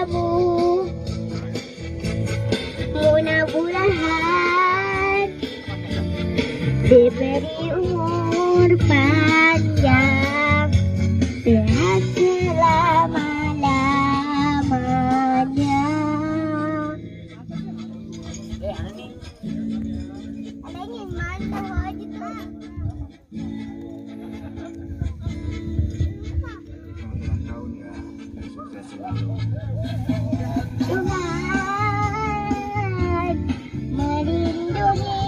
kamu. Mudah-mudahan diberi umur panjang, sehat selama-lamanya. Ada ingin mantap aja tuh. Tuhan melindungi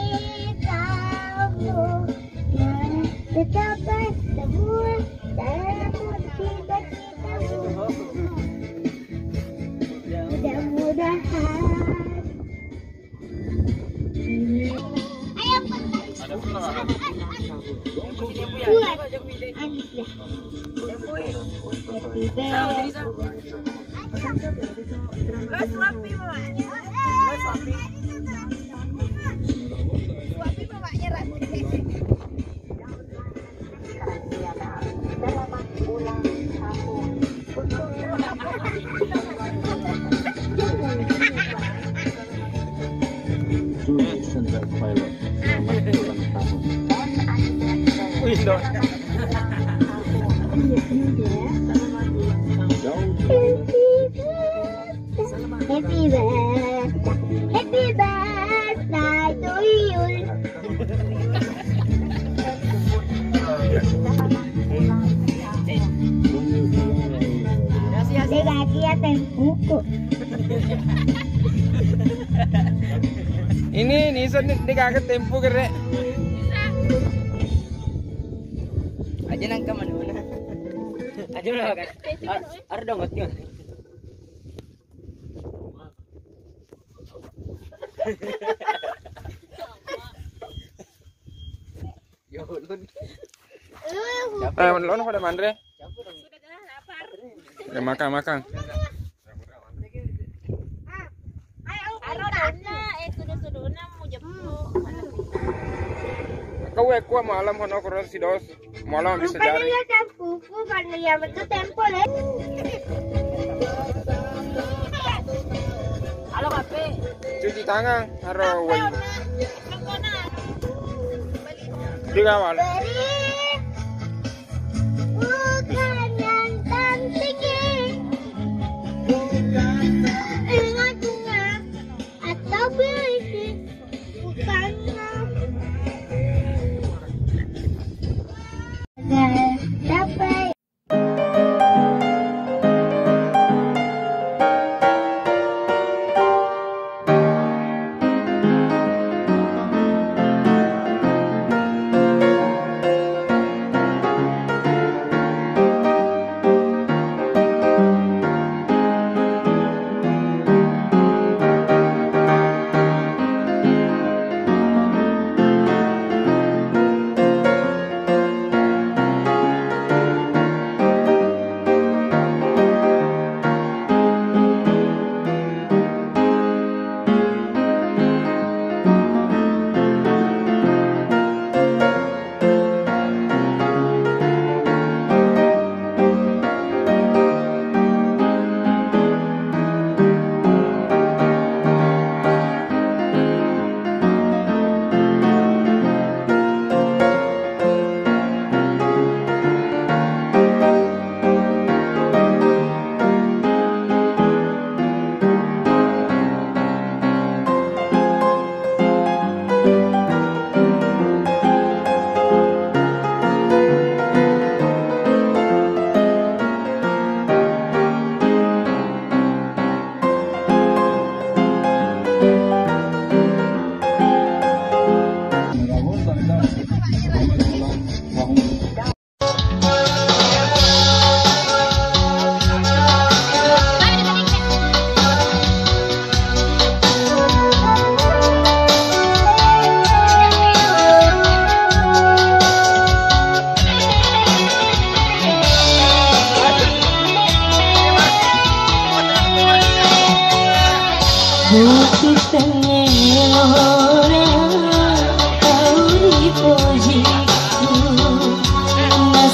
kamu dan tercapai semua cita-citamu. Mudah-mudahan. Ayo buat Anugrah. Selfi mamanya. Selfi mamanya rambutnya. Selamat ulang tahun. Happy birthday to you. Ini nih kaget tempo kere. Aja nang ka mana? Aja lah kan. Ar dong ngot. Yo lun. Lun pada mandre. Sudah lapar. Ya makan. Sudah mau jemput. Kau kuat malam kono kono si dos. Malam bisa Rupanya dari. dia tempuku karena ya betul tempo le. Halo kape. Cuci tangan haro wai. Di kawal. Bukan yang cantik, bunga-bunga atau berisik, bukan dapat.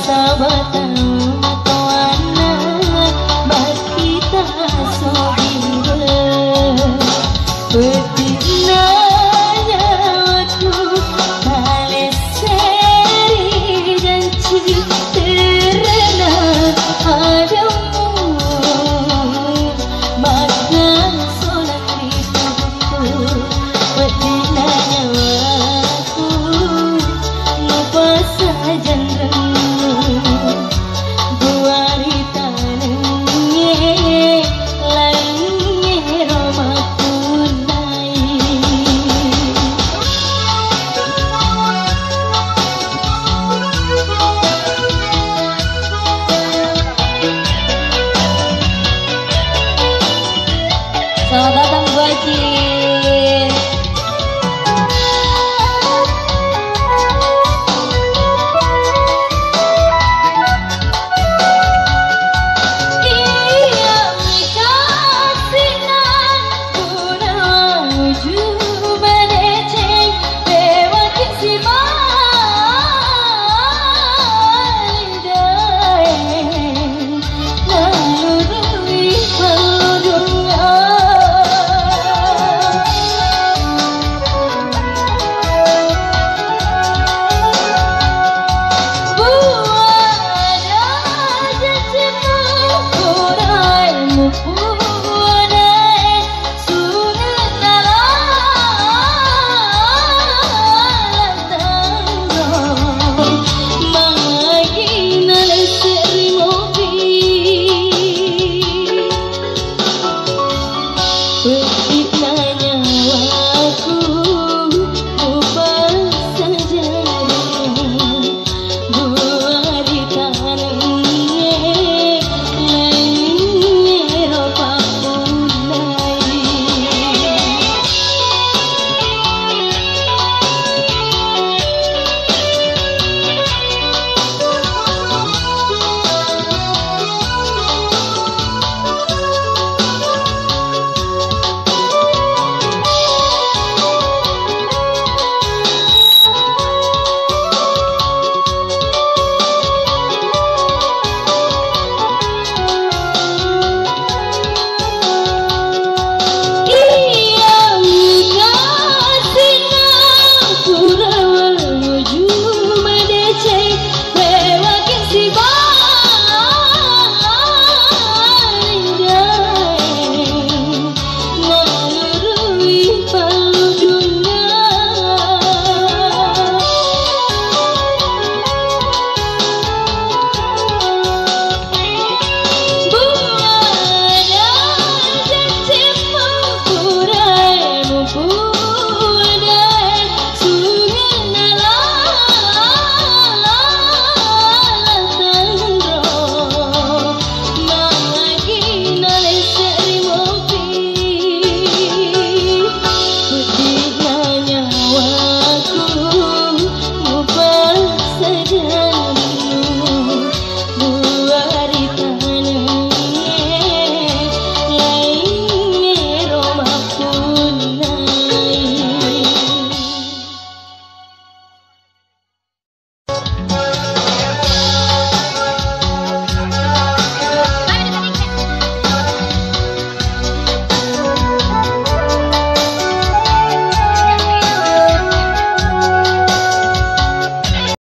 Sahabat